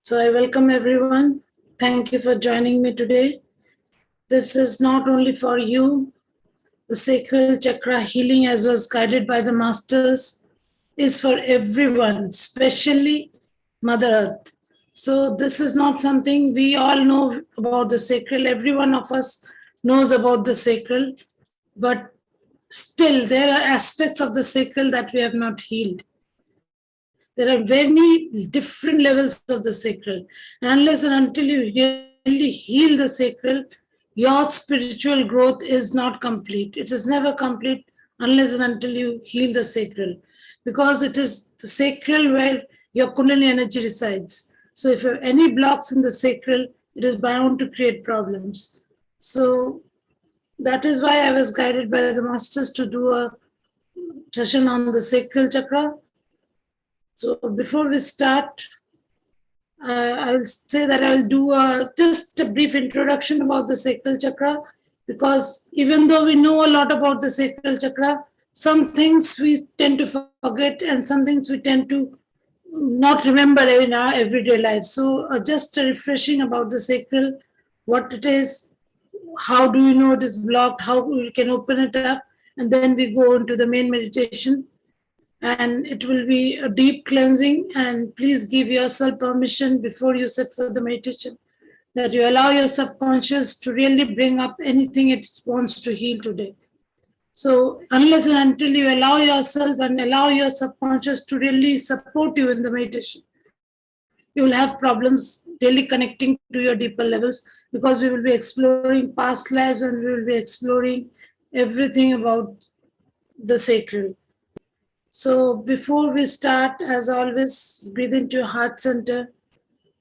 So I welcome everyone. Thank you for joining me today. This is not only for you, the sacral chakra healing as was guided by the masters is for everyone, especially Mother Earth. So this is not something we all know about the sacral. Every one of us knows about the sacral, but still there are aspects of the sacral that we have not healed. There are many different levels of the sacral. And unless and until you really heal the sacral, your spiritual growth is not complete. It is never complete unless and until you heal the sacral. Because it is the sacral where your Kundalini energy resides. So if you have any blocks in the sacral, it is bound to create problems. So that is why I was guided by the masters to do a session on the sacral chakra. So before we start, I will say that I will do just a brief introduction about the sacral chakra, because even though we know a lot about the sacral chakra, some things we tend to forget and some things we tend to not remember in our everyday life. So just a refreshing about the sacral, what it is, how do we know it is blocked, how we can open it up, and then we go into the main meditation. And it will be a deep cleansing. And please give yourself permission before you sit for the meditation that you allow your subconscious to really bring up anything it wants to heal today. So unless and until you allow yourself and allow your subconscious to really support you in the meditation, you will have problems really connecting to your deeper levels, because we will be exploring past lives and we will be exploring everything about the sacred. So before we start, as always, breathe into your heart center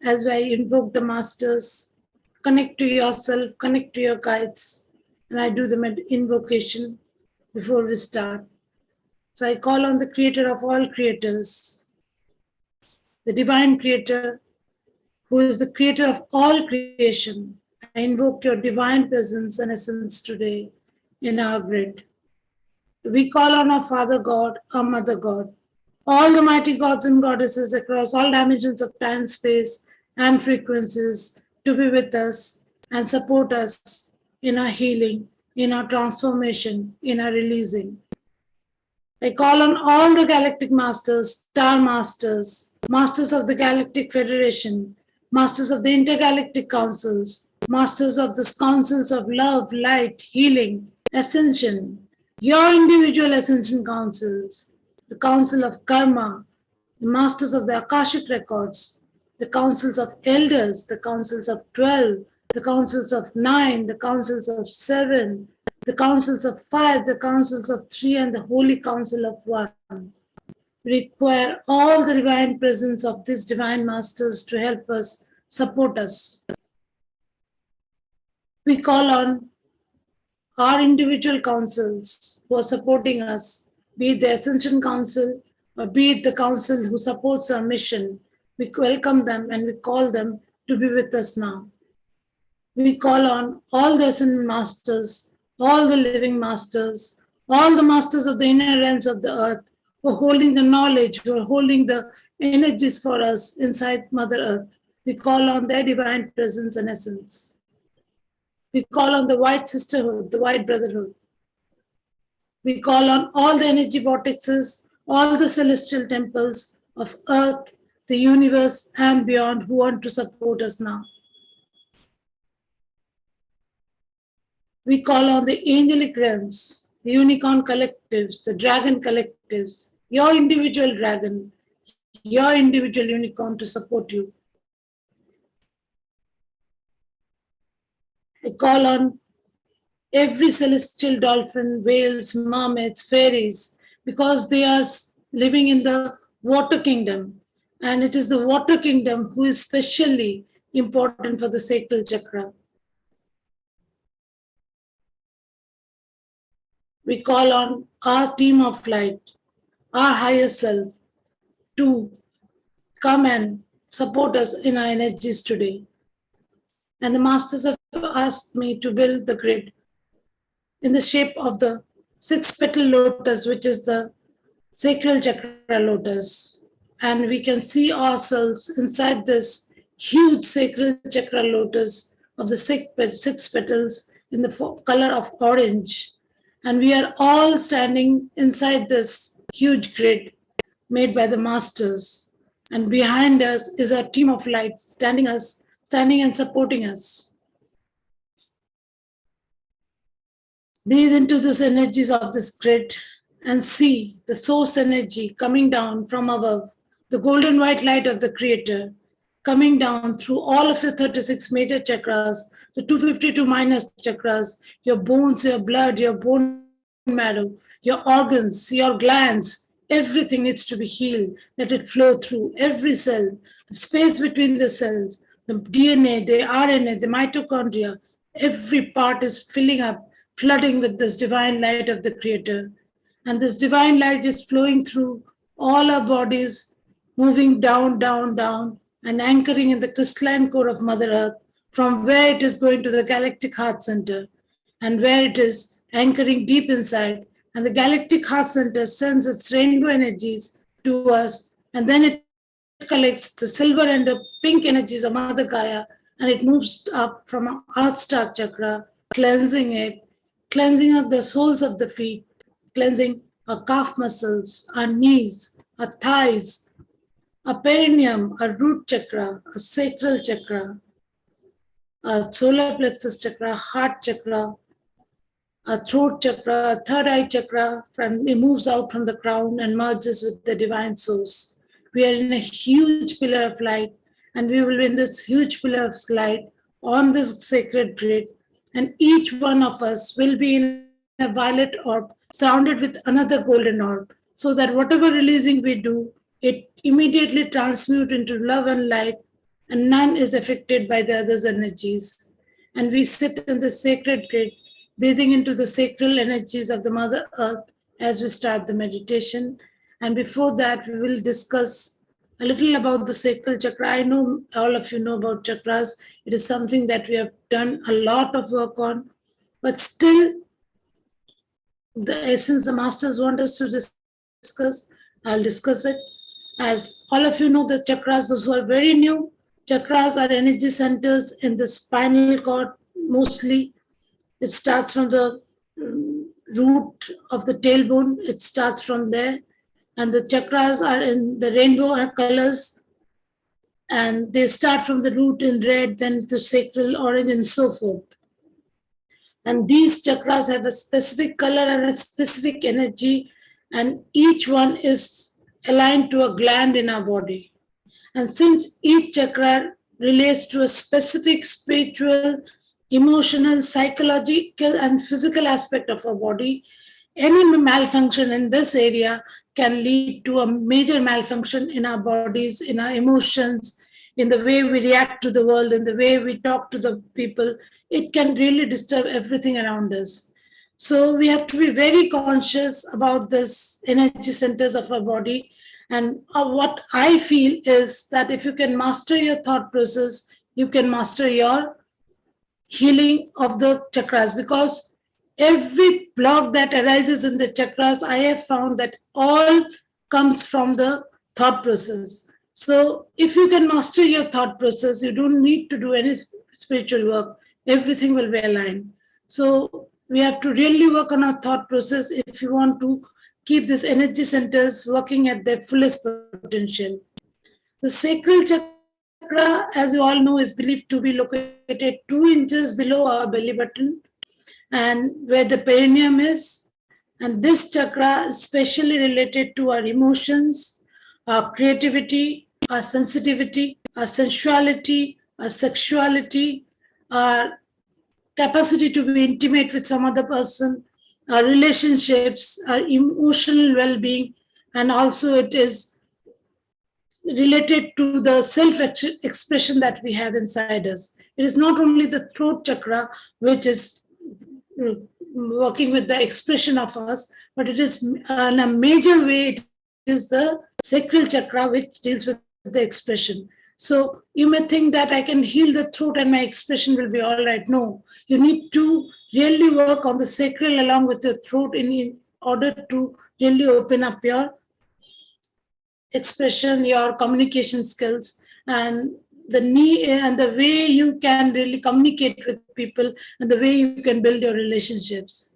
as I invoke the masters. Connect to yourself, connect to your guides, and I do the invocation before we start. So I call on the creator of all creators, the divine creator, who is the creator of all creation. I invoke your divine presence and essence today in our grid. We call on our Father God, our Mother God, all the mighty gods and goddesses across all dimensions of time, space, and frequencies to be with us and support us in our healing, in our transformation, in our releasing. I call on all the galactic masters, star masters, masters of the Galactic Federation, masters of the intergalactic councils, masters of the councils of love, light, healing, ascension, your individual ascension councils, the council of karma, the masters of the Akashic records, the councils of elders, the councils of 12, the councils of 9, the councils of 7, the councils of 5, the councils of 3, and the holy council of 1. Require all the divine presence of these divine masters to help us, support us. We call on our individual councils who are supporting us, be it the Ascension Council or be it the council who supports our mission. We welcome them and we call them to be with us now. We call on all the Ascended Masters, all the living masters, all the masters of the inner realms of the earth, who are holding the knowledge, who are holding the energies for us inside Mother Earth. We call on their divine presence and essence. We call on the white sisterhood, the white brotherhood. We call on all the energy vortexes, all the celestial temples of earth, the universe, and beyond who want to support us now. We call on the angelic realms, the unicorn collectives, the dragon collectives, your individual dragon, your individual unicorn to support you. I call on every celestial dolphin, whales, mermaids, fairies, because they are living in the water kingdom. And it is the water kingdom who is specially important for the sacral chakra. We call on our team of light, our higher self, to come and support us in our energies today. And the masters have asked me to build the grid in the shape of the 6-petal lotus, which is the sacral chakra lotus. And we can see ourselves inside this huge sacral chakra lotus of the six petals in the color of orange. And we are all standing inside this huge grid made by the masters. And behind us is a team of lights standing and supporting us. Breathe into these energies of this grid and see the source energy coming down from above, the golden white light of the Creator, coming down through all of your 36 major chakras, the 252 minor chakras, your bones, your blood, your bone marrow, your organs, your glands. Everything needs to be healed. Let it flow through every cell, the space between the cells, the DNA, the RNA, the mitochondria. Every part is filling up, flooding with this divine light of the Creator. And this divine light is flowing through all our bodies, moving down, down, down, and anchoring in the crystalline core of Mother Earth, from where it is going to the galactic heart center, and where it is anchoring deep inside. And the galactic heart center sends its rainbow energies to us, and then it collects the silver and the pink energies of Mother Gaia, and it moves up from our Earth Star chakra, cleansing it, cleansing up the soles of the feet, cleansing our calf muscles, our knees, our thighs, our perineum, our root chakra, our sacral chakra, our solar plexus chakra, heart chakra, our throat chakra, our third eye chakra, it moves out from the crown and merges with the divine source. We are in a huge pillar of light, and we will be in this huge pillar of light on this sacred grid, and each one of us will be in a violet orb surrounded with another golden orb, so that whatever releasing we do, it immediately transmutes into love and light, and none is affected by the other's energies. And we sit in the sacred grid, breathing into the sacral energies of the Mother Earth as we start the meditation. And before that, we will discuss a little about the sacral chakra. I know all of you know about chakras. It is something that we have done a lot of work on, but still, the essence the masters want us to discuss, I'll discuss it. As all of you know, the chakras, those who are very new, chakras are energy centers in the spinal cord mostly. It starts from the root of the tailbone, it starts from there. And the chakras are in the rainbow colors, and they start from the root in red, then the sacral orange, and so forth. And these chakras have a specific color and a specific energy, and each one is aligned to a gland in our body. And since each chakra relates to a specific spiritual, emotional, psychological, and physical aspect of our body, any malfunction in this area can lead to a major malfunction in our bodies, in our emotions, in the way we react to the world, in the way we talk to the people. It can really disturb everything around us. So we have to be very conscious about this energy centers of our body. And what I feel is that if you can master your thought process, you can master your healing of the chakras, because every block that arises in the chakras, I have found that all comes from the thought process. So if you can master your thought process, you don't need to do any spiritual work. Everything will be aligned. So we have to really work on our thought process if you want to keep these energy centers working at their fullest potential. The sacral chakra, as you all know, is believed to be located 2 inches below our belly button and where the perineum is. And this chakra is specially related to our emotions, our creativity, our sensitivity, our sensuality, our sexuality, our capacity to be intimate with some other person, our relationships, our emotional well-being, and also it is related to the self-expression that we have inside us. It is not only the throat chakra, which is working with the expression of us, but it is in a major way, it is the sacral chakra which deals with the expression. So you may think that I can heal the throat and my expression will be all right. No, you need to really work on the sacral along with the throat in order to really open up your expression, your communication skills. And the need and the way you can really communicate with people and the way you can build your relationships.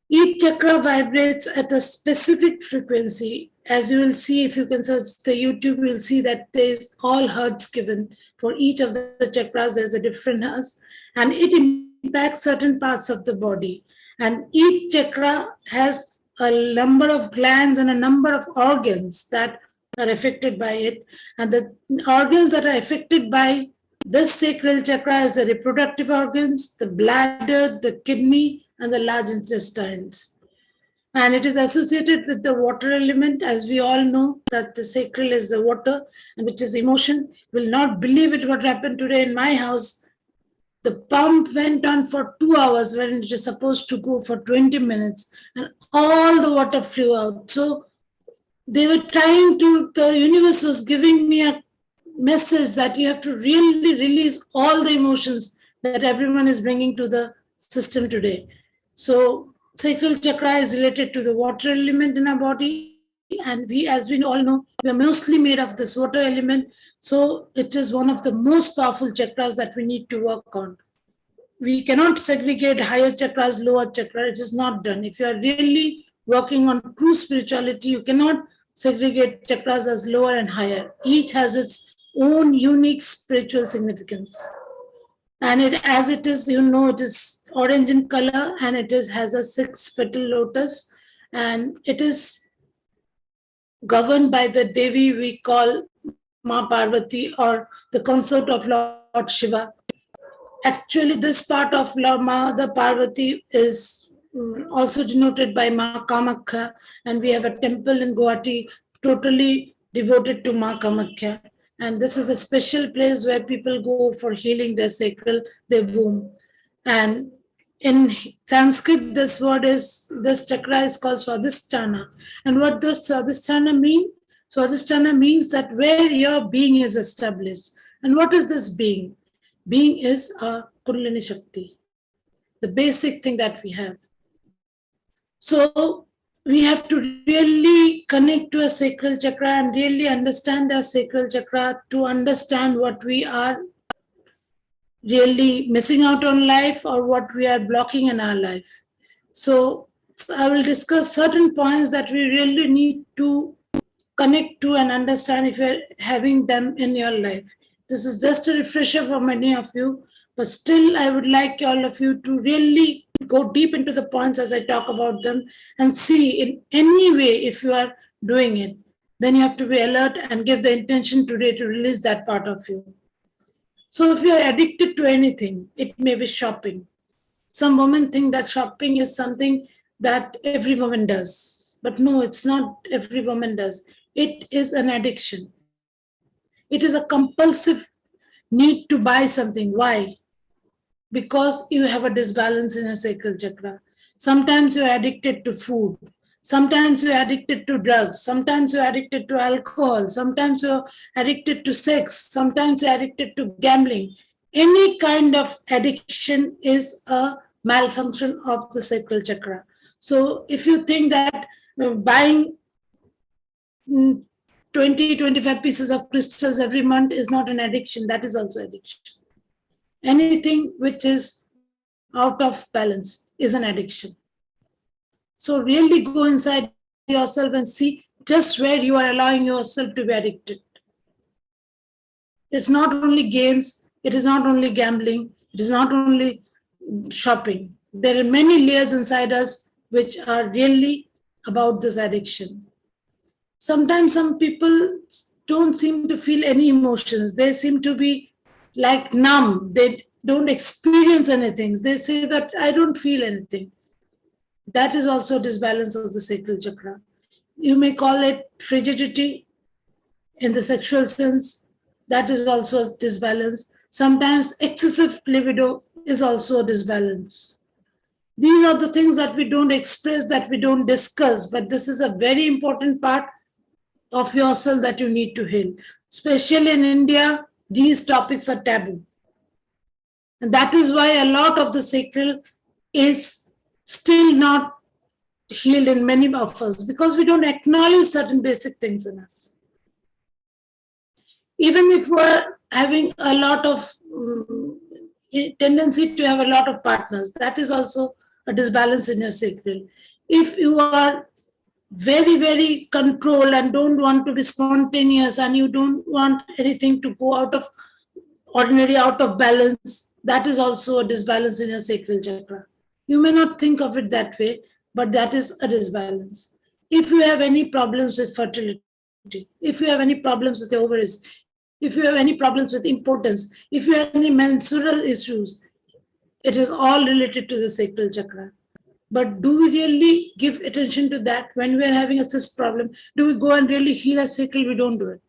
Each chakra vibrates at a specific frequency. As you will see, if you can search the YouTube, you will see that there's all hertz given. For each of the chakras, there's a different hertz, and it impacts certain parts of the body. And each chakra has a number of glands and a number of organs that are affected by it. And the organs that are affected by this sacral chakra is the reproductive organs, the bladder, the kidney, and the large intestines. And it is associated with the water element, as we all know that the sacral is the water, and which is emotion. You will not believe it what happened today in my house. The pump went on for 2 hours when it is supposed to go for 20 minutes, and all the water flew out. So they were the universe was giving me a message that you have to really release all the emotions that everyone is bringing to the system today. So sacral chakra is related to the water element in our body, and as we all know, we are mostly made of this water element. So it is one of the most powerful chakras that we need to work on. We cannot segregate higher chakras, lower chakra. It is not done. If you are really working on true spirituality, you cannot segregate chakras as lower and higher. Each has its own unique spiritual significance. And as it is, it is orange in color, and has a 6-petal lotus, and it is governed by the Devi we call Ma Parvati, or the consort of Lord Shiva. Actually, this part of Mother Parvati is also denoted by Ma Kamakhya, and we have a temple in Guwahati totally devoted to Ma Kamakhya. And this is a special place where people go for healing their womb. And in Sanskrit, this chakra is called Swadhisthana. And what does Swadhisthana mean? Swadhisthana means that where your being is established. And what is this being? Being is a Kundalini Shakti, the basic thing that we have. So we have to really connect to a sacral chakra and really understand our sacral chakra to understand what we are really missing out on life or what we are blocking in our life. So I will discuss certain points that we really need to connect to and understand if you're having them in your life. This is just a refresher for many of you, but still I would like all of you to really go deep into the points as I talk about them and see in any way if you are doing it. Then you have to be alert and give the intention today to release that part of you. So if you are addicted to anything, it may be shopping. Some women think that shopping is something that every woman does. But no, it's not every woman does. It is an addiction. It is a compulsive need to buy something. Why? Because you have a disbalance in your sacral chakra. Sometimes you're addicted to food. Sometimes you're addicted to drugs. Sometimes you're addicted to alcohol. Sometimes you're addicted to sex. Sometimes you're addicted to gambling. Any kind of addiction is a malfunction of the sacral chakra. So if you think that buying 20-25 pieces of crystals every month is not an addiction, that is also addiction. Anything which is out of balance is an addiction. So really go inside yourself and see just where you are allowing yourself to be addicted. It's not only games, it is not only gambling, it is not only shopping. There are many layers inside us which are really about this addiction. Sometimes some people don't seem to feel any emotions. They seem to be like numb. They don't experience anything. They say that I don't feel anything. That is also a disbalance of the sacral chakra. You may call it frigidity in the sexual sense. That is also a disbalance. Sometimes excessive libido is also a disbalance. These are the things that we don't express, that we don't discuss, but this is a very important part of yourself that you need to heal. Especially in India, these topics are taboo. And that is why a lot of the sacral is still not healed in many of us, because we don't acknowledge certain basic things in us. Even if we're having a lot of tendency to have a lot of partners. That is also a disbalance in your sacral. If you are very, very controlled and don't want to be spontaneous and you don't want anything to go out of ordinary, out of balance, that is also a disbalance in your sacral chakra. You may not think of it that way, but that is a disbalance. If you have any problems with fertility, if you have any problems with the ovaries, if you have any problems with impotence, if you have any menstrual issues, it is all related to the sacral chakra. But do we really give attention to that when we are having a cyst problem? Do we go and really heal a sacral? We don't do it.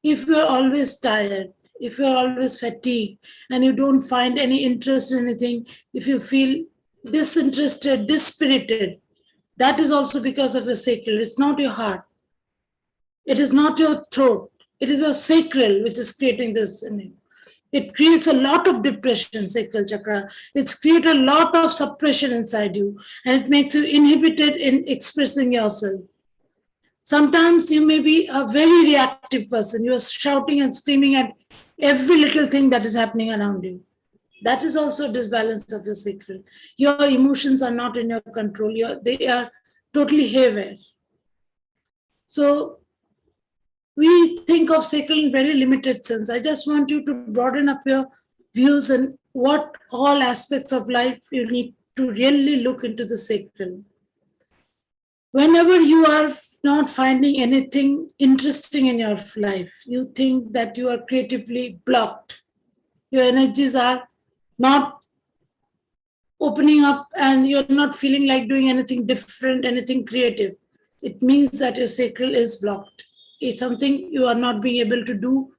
If you are always tired, if you are always fatigued, and you don't find any interest in anything, if you feel disinterested, dispirited, that is also because of your sacral. It's not your heart. It is not your throat. It is your sacral which is creating this in you. It creates a lot of depression, sacral chakra. It's created a lot of suppression inside you, and it makes you inhibited in expressing yourself. Sometimes you may be a very reactive person. You are shouting and screaming at every little thing that is happening around you. That is also a disbalance of your sacral. Your emotions are not in your control. They are totally haywire. So we think of sacral in very limited sense. I just want you to broaden up your views and what all aspects of life you need to really look into the sacral. Whenever you are not finding anything interesting in your life, you think that you are creatively blocked. Your energies are not opening up and you're not feeling like doing anything different, anything creative. It means that your sacral is blocked. It's something you are not being able to do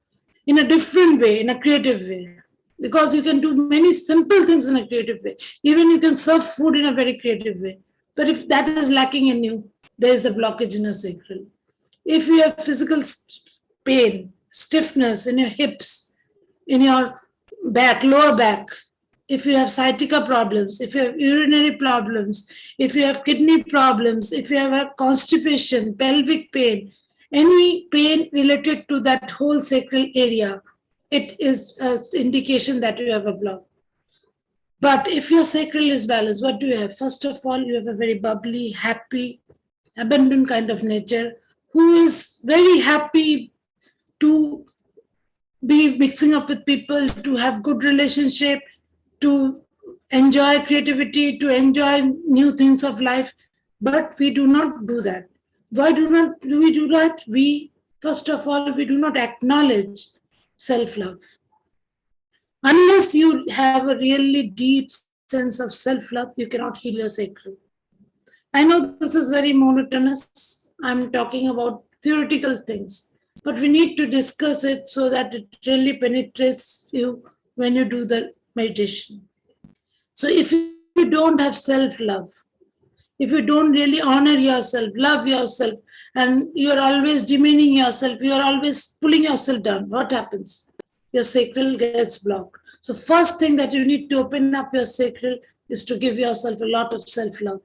in a different way, in a creative way. Because you can do many simple things in a creative way. Even you can serve food in a very creative way. But if that is lacking in you, there is a blockage in your sacral. If you have physical pain, stiffness in your hips, in your back, lower back, if you have sciatica problems, if you have urinary problems, if you have kidney problems, if you have a constipation, pelvic pain, any pain related to that whole sacral area, it is an indication that you have a block. But if your sacral is balanced, what do you have? First of all, you have a very bubbly, happy, abundant kind of nature who is very happy to be mixing up with people, to have good relationship, to enjoy creativity, to enjoy new things of life. But we do not do that. Why do we do that? First of all, we do not acknowledge self-love. Unless you have a really deep sense of self-love, you cannot heal your sacral. I know this is very monotonous. I'm talking about theoretical things, but we need to discuss it so that it really penetrates you when you do the meditation. So if you don't have self-love, if you don't really honor yourself, love yourself, and you're always demeaning yourself, you're always pulling yourself down, what happens? Your sacral gets blocked. So first thing that you need to open up your sacral is to give yourself a lot of self-love.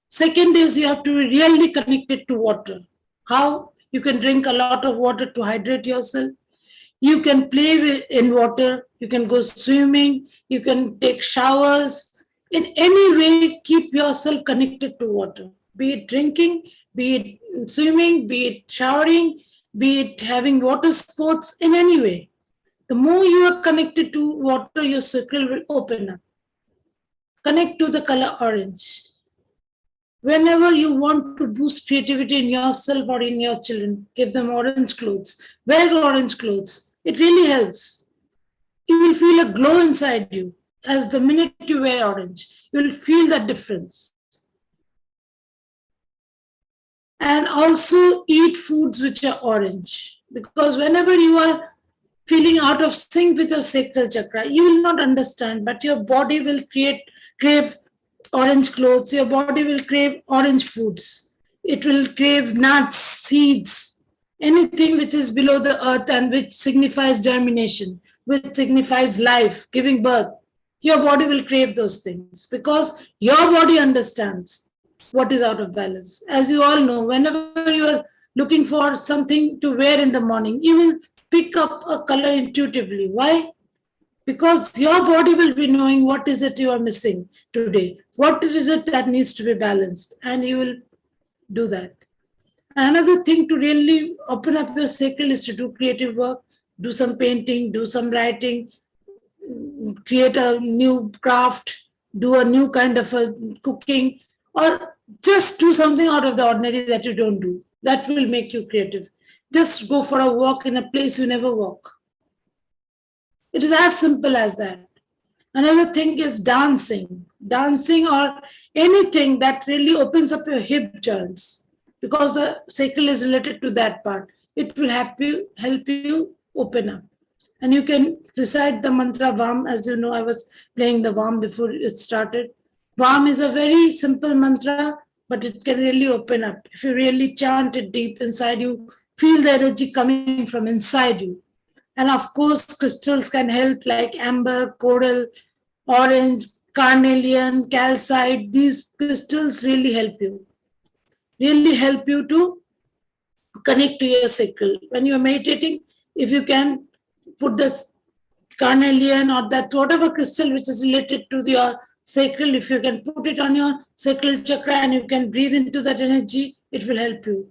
Second is you have to be really connected to water. How? You can drink a lot of water to hydrate yourself. You can play in water. You can go swimming. You can take showers. In any way, keep yourself connected to water. Be it drinking, be it swimming, be it showering, be it having water sports, in any way. The more you are connected to water, your sacral will open up. Connect to the color orange. Whenever you want to boost creativity in yourself or in your children, give them orange clothes. Wear orange clothes. It really helps. You will feel a glow inside you. As the minute you wear orange, you will feel that difference. And also eat foods which are orange. Because whenever you are feeling out of sync with your sacral chakra, you will not understand, but your body will crave orange clothes, your body will crave orange foods. It will crave nuts, seeds, anything which is below the earth and which signifies germination, which signifies life, giving birth. Your body will crave those things because your body understands what is out of balance. As you all know, whenever you are looking for something to wear in the morning, you will pick up a color intuitively. Why? Because your body will be knowing what is it you are missing today, what is it that needs to be balanced, and you will do that. Another thing to really open up your sacral is to do creative work, do some painting, do some writing, create a new craft, do a new kind of a cooking, or just do something out of the ordinary that you don't do. That will make you creative. Just go for a walk in a place you never walk. It is as simple as that. Another thing is dancing. Dancing or anything that really opens up your hip joints, because the sacral is related to that part. It will help you open up. And you can recite the mantra VAM. As you know, I was playing the VAM before it started. VAM is a very simple mantra, but it can really open up. If you really chant it deep inside you, feel the energy coming from inside you. And of course, crystals can help, like amber, coral, orange, carnelian, calcite. These crystals really help you. Really help you to connect to your sacral. When you're meditating, if you can put this carnelian or that whatever crystal which is related to your sacral, if you can put it on your sacral chakra and you can breathe into that energy, it will help you.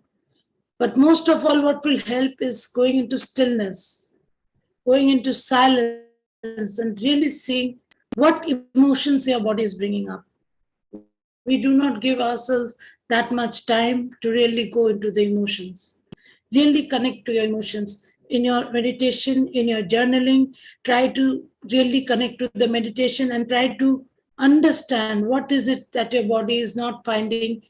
But most of all, what will help is going into stillness, going into silence, and really seeing what emotions your body is bringing up. We do not give ourselves that much time to really go into the emotions. Really connect to your emotions. In your meditation, in your journaling, try to really connect to the meditation and try to understand what is it that your body is not finding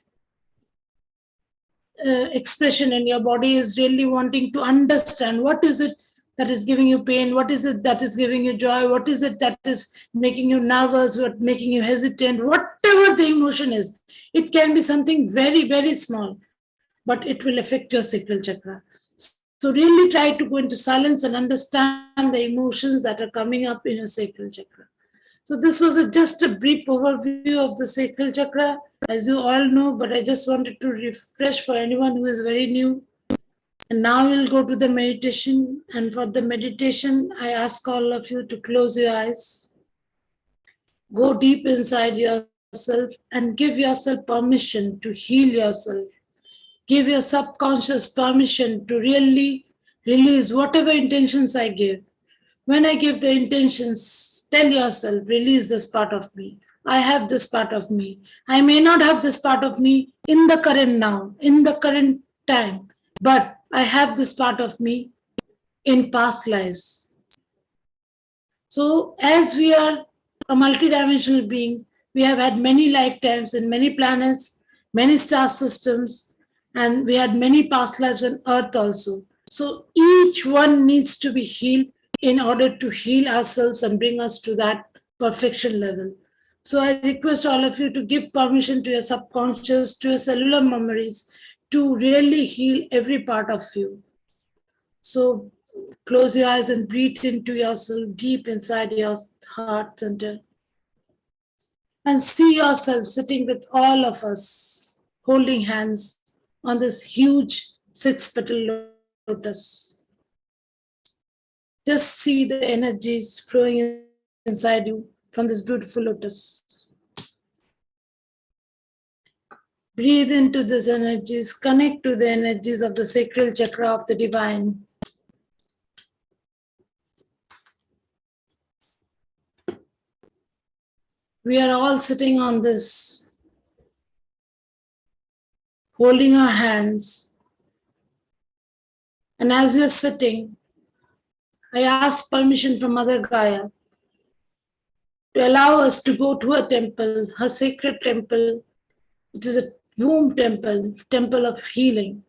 expression in. Your body is really wanting to understand what is it that is giving you pain, what is it that is giving you joy, what is it that is making you nervous, what making you hesitant, whatever the emotion is. It can be something very, very small, but it will affect your sacral chakra. So really try to go into silence and understand the emotions that are coming up in your sacral chakra. So this was just a brief overview of the sacral chakra, as you all know, but I just wanted to refresh for anyone who is very new. And now we'll go to the meditation. And for the meditation, I ask all of you to close your eyes, go deep inside yourself and give yourself permission to heal yourself. Give your subconscious permission to really release whatever intentions I give. When I give the intentions, tell yourself, release this part of me. I have this part of me. I may not have this part of me in the current now, in the current time, but I have this part of me in past lives. So as we are a multidimensional being, we have had many lifetimes in many planets, many star systems, and we had many past lives on Earth also. So each one needs to be healed in order to heal ourselves and bring us to that perfection level. So I request all of you to give permission to your subconscious, to your cellular memories, to really heal every part of you. So close your eyes and breathe into yourself deep inside your heart center. And see yourself sitting with all of us, holding hands on this huge 6-petal lotus. Just see the energies flowing inside you from this beautiful lotus. Breathe into these energies, connect to the energies of the sacral chakra of the divine. We are all sitting on this, holding our hands. And as we are sitting, I ask permission from Mother Gaia to allow us to go to her temple, her sacred temple. It is a womb temple, temple of healing.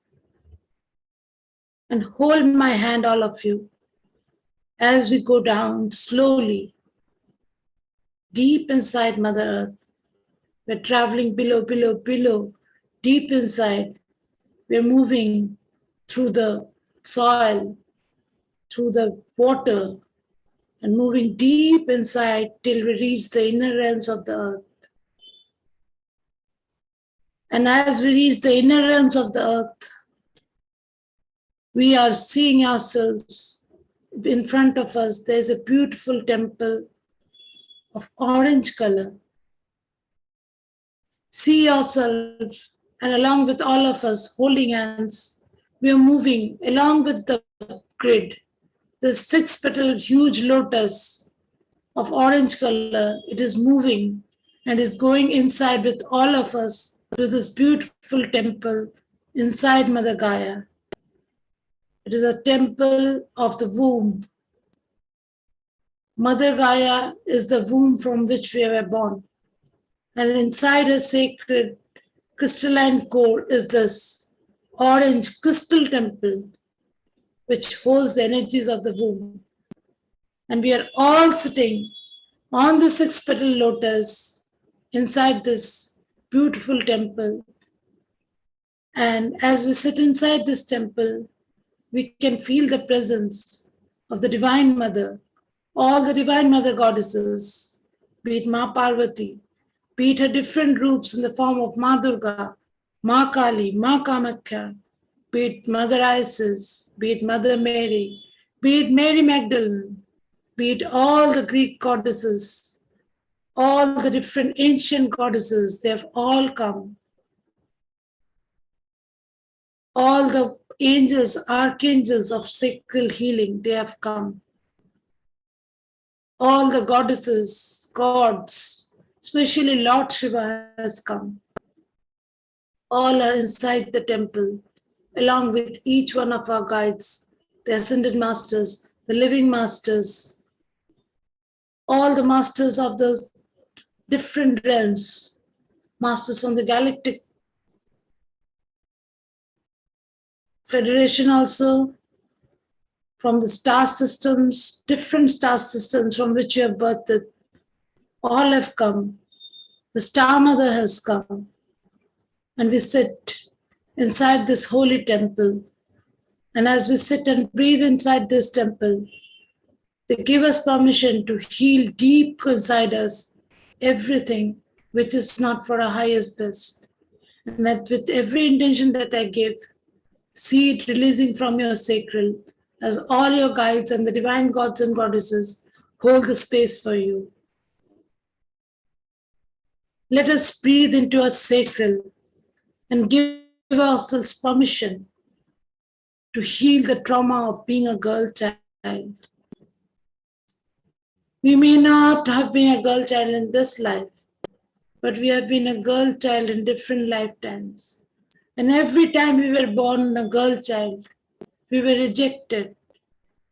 And hold my hand, all of you, as we go down slowly, deep inside Mother Earth. We're traveling below, deep inside. We're moving through the soil, through the water, and moving deep inside till we reach the inner realms of the earth. And as we reach the inner realms of the earth, we are seeing ourselves in front of us, there's a beautiful temple of orange color. See yourself, and along with all of us holding hands, we are moving along with the grid. The 6-petaled huge lotus of orange color, it is moving and is going inside with all of us to this beautiful temple inside Mother Gaia. It is a temple of the womb. Mother Gaia is the womb from which we were born. And inside a sacred crystalline core is this orange crystal temple, which holds the energies of the womb. And we are all sitting on the 6-petal lotus inside this beautiful temple. And as we sit inside this temple, we can feel the presence of the Divine Mother, all the Divine Mother goddesses, be it Ma Parvati, be it her different groups in the form of Ma Durga, Ma Kali, Ma Kamakhya, be it Mother Isis, be it Mother Mary, be it Mary Magdalene, be it all the Greek goddesses, all the different ancient goddesses, they have all come. All the angels, archangels of sacral healing, they have come. All the goddesses, gods, especially Lord Shiva has come. All are inside the temple, along with each one of our guides, the ascended masters, the living masters, all the masters of those different realms, masters from the galactic federation also, from the star systems, different star systems from which you have birthed, all have come. The Star Mother has come. And we sit inside this holy temple. And as we sit and breathe inside this temple, they give us permission to heal deep inside us everything which is not for our highest best. And that with every intention that I give, see it releasing from your sacral as all your guides and the divine gods and goddesses hold the space for you. Let us breathe into our sacral and give ourselves permission to heal the trauma of being a girl child. We may not have been a girl child in this life, but we have been a girl child in different lifetimes. And every time we were born a girl child, we were rejected.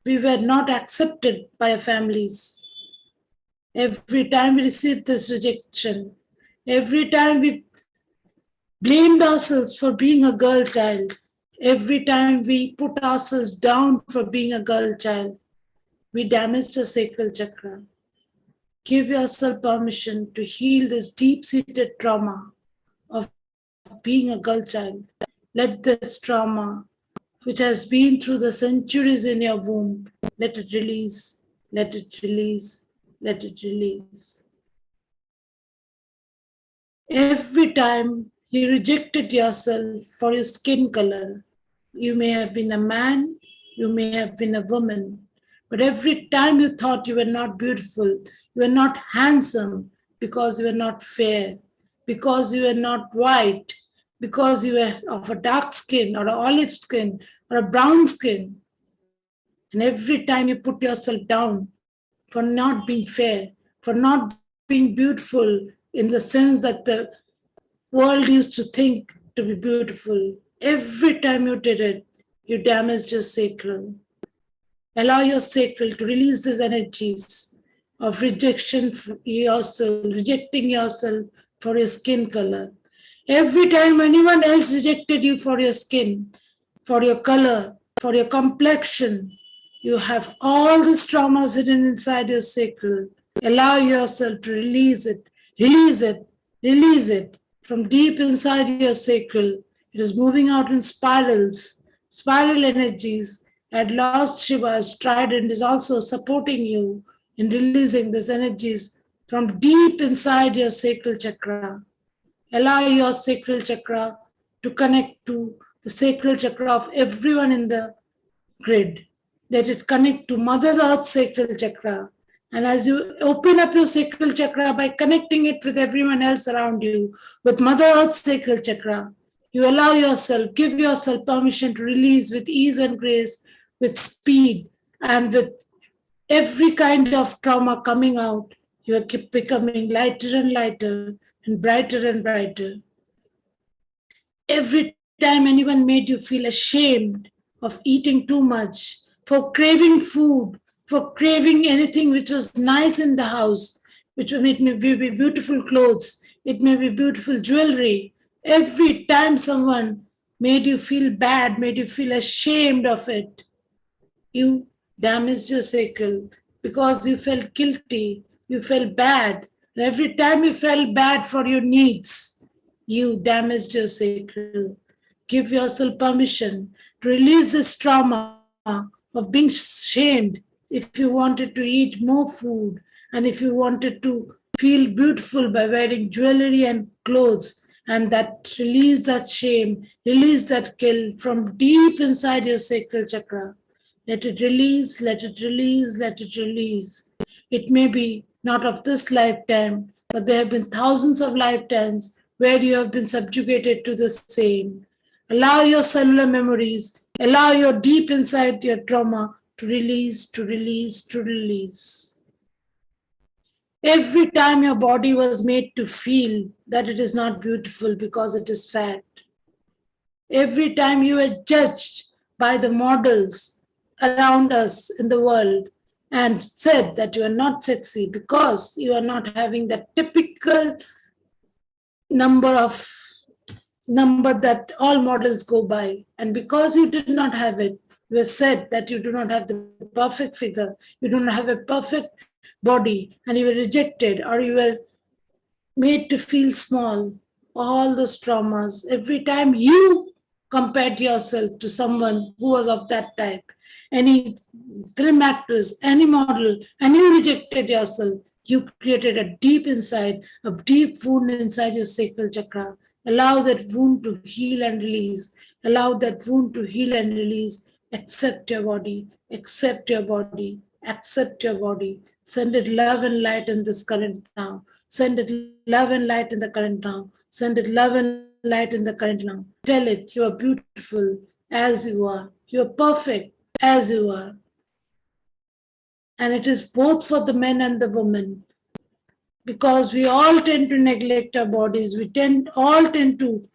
We were not accepted by our families. Every time we received this rejection, every time we blamed ourselves for being a girl child, every time we put ourselves down for being a girl child, we damaged our sacral chakra. Give yourself permission to heal this deep-seated trauma of being a girl child. Let this trauma, which has been through the centuries in your womb, let it release, let it release, let it release. Every time you rejected yourself for your skin color, you may have been a man, you may have been a woman, but every time you thought you were not beautiful, you were not handsome because you were not fair, because you were not white, because you were of a dark skin or an olive skin or a brown skin. And every time you put yourself down for not being fair, for not being beautiful in the sense that the world used to think to be beautiful, every time you did it, you damaged your sacral. Allow your sacral to release these energies of rejection for yourself, rejecting yourself for your skin color. Every time anyone else rejected you for your skin, for your color, for your complexion, you have all these traumas hidden inside your sacral. Allow yourself to release it, release it, release it from deep inside your sacral. It is moving out in spirals, spiral energies. At last, Shiva's trident is also supporting you in releasing these energies from deep inside your sacral chakra. Allow your sacral chakra to connect to the sacral chakra of everyone in the grid. Let it connect to Mother Earth's sacral chakra. And as you open up your sacral chakra by connecting it with everyone else around you, with Mother Earth's sacral chakra, you allow yourself, give yourself permission to release with ease and grace, with speed, and with every kind of trauma coming out. You are keep becoming lighter and lighter and brighter and brighter. Every time anyone made you feel ashamed of eating too much, for craving food, for craving anything which was nice in the house, which it may be beautiful clothes, it may be beautiful jewelry. Every time someone made you feel bad, made you feel ashamed of it, you damaged your sacral because you felt guilty, you felt bad. And every time you felt bad for your needs, you damaged your sacral. Give yourself permission to release this trauma of being shamed if you wanted to eat more food and if you wanted to feel beautiful by wearing jewelry and clothes, and that release that shame, release that guilt from deep inside your sacral chakra. Let it release, let it release, let it release. It may be not of this lifetime, but there have been thousands of lifetimes where you have been subjugated to the same. Allow your cellular memories, allow your deep inside your trauma to release, to release, to release. Every time your body was made to feel that it is not beautiful because it is fat. Every time you were judged by the models around us in the world and said that you are not sexy because you are not having that typical number that all models go by. And because you did not have it, you were said that you do not have the perfect figure, you do not have a perfect body, and you were rejected or you were made to feel small. All those traumas, every time you compared yourself to someone who was of that type, any film actress, any model, and you rejected yourself, you created a deep inside, a deep wound inside your sacral chakra. Allow that wound to heal and release. Allow that wound to heal and release. Accept your body, accept your body, accept your body. Send it love and light in this current now. Send it love and light in the current now. Send it love and light in the current now. Tell it you are beautiful as you are. You are perfect as you are. And it is both for the men and the women. Because we all tend to neglect our bodies. We all tend to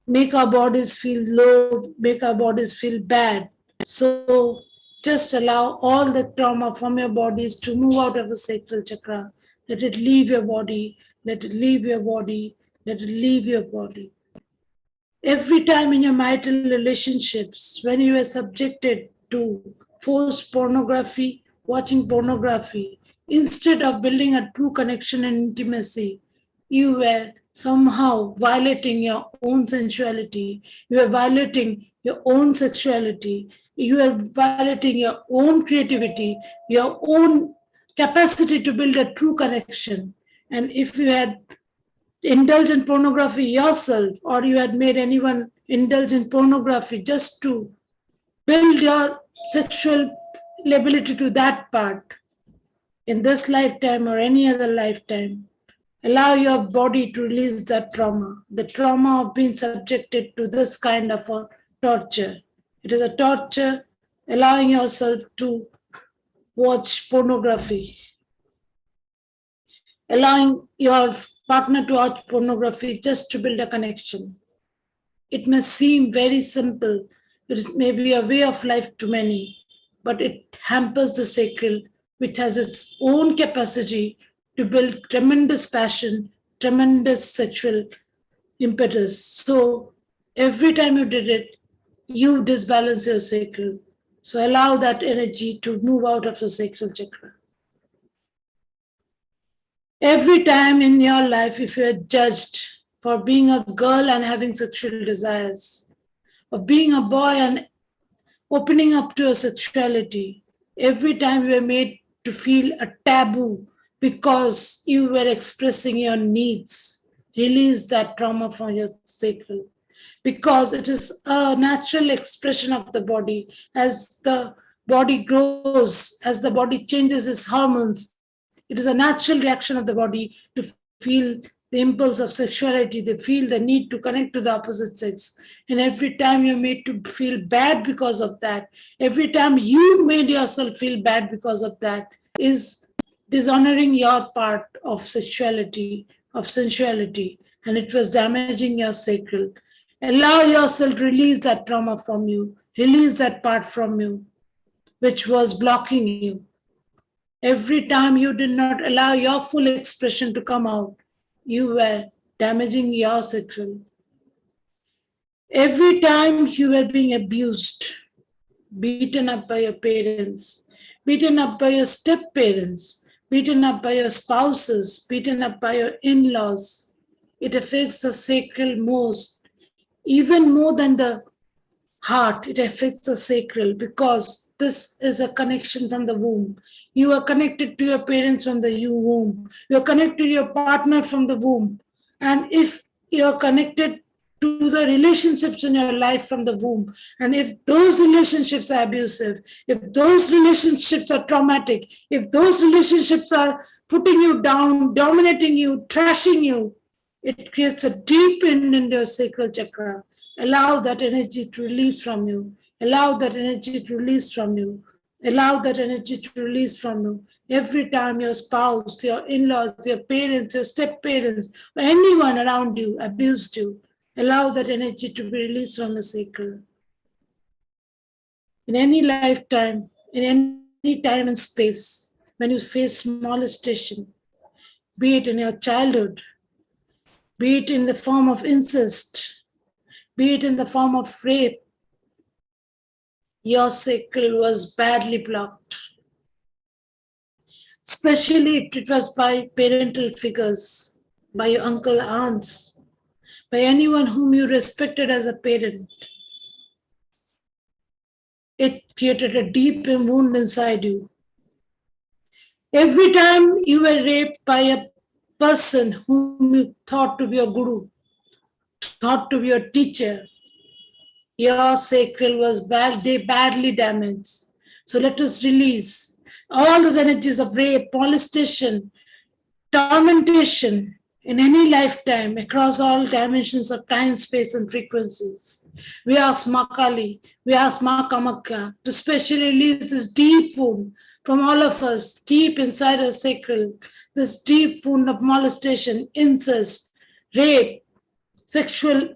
make our bodies feel low, make our bodies feel bad. So just allow all the trauma from your bodies to move out of the sacral chakra. Let it leave your body. Let it leave your body. Let it leave your body. Every time in your marital relationships, when you are subjected to forced pornography, watching pornography, instead of building a true connection and intimacy, you were somehow violating your own sensuality. You are violating your own sexuality. You are violating your own creativity, your own capacity to build a true connection. And if you had indulged in pornography yourself, or you had made anyone indulge in pornography just to build your sexual ability to that part in this lifetime or any other lifetime, allow your body to release that trauma, the trauma of being subjected to this kind of a torture. It is a torture, allowing yourself to watch pornography, allowing your partner to watch pornography just to build a connection. It may seem very simple, it may be a way of life to many, but it hampers the sacral, which has its own capacity to build tremendous passion, tremendous sexual impetus. So every time you did it, you disbalance your sacral. So allow that energy to move out of your sacral chakra. Every time in your life, if you are judged for being a girl and having sexual desires, or being a boy and opening up to your sexuality, every time you were made to feel a taboo because you were expressing your needs, release that trauma from your sacral. Because it is a natural expression of the body, as the body grows, as the body changes its hormones, it is a natural reaction of the body to feel the impulse of sexuality. They feel the need to connect to the opposite sex. And every time you're made to feel bad because of that, every time you made yourself feel bad because of that, is dishonoring your part of sexuality, of sensuality, and it was damaging your sacral. Allow yourself to release that trauma from you, release that part from you, which was blocking you. Every time you did not allow your full expression to come out, you were damaging your sacral. Every time you were being abused, beaten up by your parents, beaten up by your step parents, beaten up by your spouses, beaten up by your in laws, it affects the sacral most, even more than the heart. It affects the sacral because this is a connection from the womb. You are connected to your parents from the womb. You are connected to your partner from the womb. And if you are connected to the relationships in your life from the womb, and if those relationships are abusive, if those relationships are traumatic, if those relationships are putting you down, dominating you, trashing you, it creates a deep in your sacral chakra. Allow that energy to release from you. Allow that energy to release from you. Allow that energy to release from you. Every time your spouse, your in-laws, your parents, your step-parents, or anyone around you abused you, allow that energy to be released from the sacral. In any lifetime, in any time and space, when you face molestation, be it in your childhood, be it in the form of incest, be it in the form of rape, your sacral was badly blocked. Especially if it was by parental figures, by your uncle, aunts, by anyone whom you respected as a parent. It created a deep wound inside you. Every time you were raped by a person whom you thought to be a guru, thought to be a teacher, your sacral was badly damaged. So let us release all those energies of rape, molestation, tormentation in any lifetime across all dimensions of time, space, and frequencies. We ask Ma Kali, we ask Ma Kamakya to specially release this deep wound from all of us, deep inside our sacral, this deep wound of molestation, incest, rape, sexual